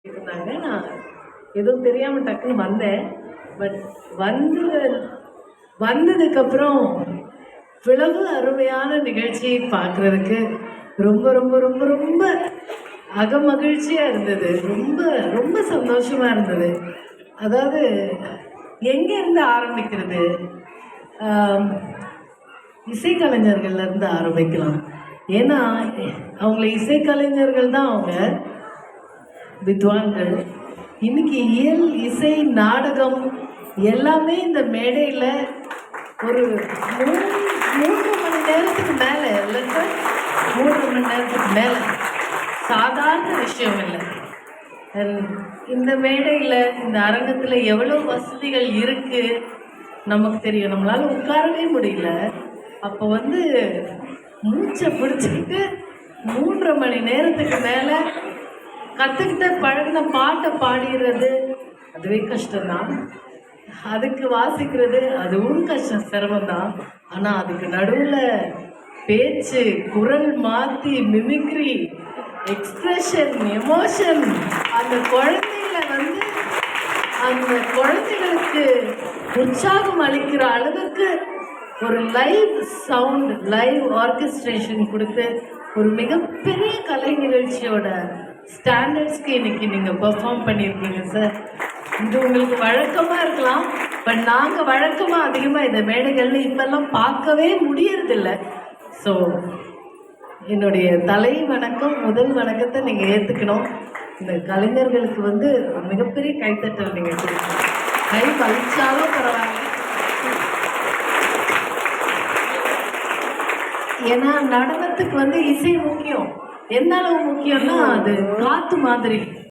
இருந்தாங்க. நான் எதுவும் தெரியாம டக்குன்னு வந்தேன். பட் வந்ததுக்கப்புறம் இவ்வளவு அருமையான நிகழ்ச்சியை பார்க்குறதுக்கு ரொம்ப ரொம்ப ரொம்ப ரொம்ப அகமகிழ்ச்சியா இருந்தது. ரொம்ப ரொம்ப சந்தோஷமா இருந்தது. அதாவது எங்கேருந்து ஆரம்பிக்கிறது? இசைக்கலைஞர்கள்ல இருந்து ஆரம்பிக்கலாம். ஏன்னா அவங்கள இசைக்கலைஞர்கள் தான் அவங்க, வித்வான்கள். இன்னைக்கு இயல், இசை, நாடகம் எல்லாமே இந்த மேடையில் ஒரு 3 மணி நேரத்துக்கு மேலே இல்லை சார், 3 மணி நேரத்துக்கு மேலே சாதாரண விஷயம் இல்லை. இந்த மேடையில், இந்த அரங்கத்தில் எவ்வளோ வசதிகள் இருக்குது நமக்கு தெரியும். நம்மளால் உட்காரவே முடியல. அப்போ மூச்சை பிடிச்சிக்கிட்டு 3 மணி நேரத்துக்கு மேலே கற்றுக்கிட்ட பழகின பாட்டை பாடிடுறது அதுவே கஷ்டம்தான். அதுக்கு வாசிக்கிறது அதுவும் கஷ்டம், சிரமம்தான். ஆனால் அதுக்கு நடுவில் பேச்சு, குரல் மாற்றி, மிமிக்ரி, எக்ஸ்பிரஷன், எமோஷன், அந்த குழந்தைகளுக்கு உற்சாகம் அளிக்கிற அளவுக்கு ஒரு லைவ் சவுண்ட், லைவ் ஆர்கெஸ்ட்ரேஷன் கொடுத்து ஒரு மிகப்பெரிய கலை நிகழ்ச்சியோட ஸ்டாண்டர்ட்ஸ்க்கு இன்னைக்கு நீங்கள் பெர்ஃபார்ம் பண்ணியிருக்கீங்க சார். இது உங்களுக்கு வழக்கமாக இருக்கலாம், பட் நாங்கள் வழக்கமாக அதிகமாக இந்த மேடைகளில் இப்பெல்லாம் பார்க்கவே முடியறதில்லை. ஸோ என்னுடைய தலை வணக்கம், முதல் வணக்கத்தை நீங்கள் ஏற்றுக்கணும். இந்த கலைஞர்களுக்கு மிகப்பெரிய கைத்தட்டல் நீங்கள் கொடுக்கணும். கை வலிச்சாலும் பரவாயில்ல. ஏன்னா நடனத்துக்கு இசை முக்கியம். எந்த அளவு முக்கியம்னா அது காற்று மாதிரி.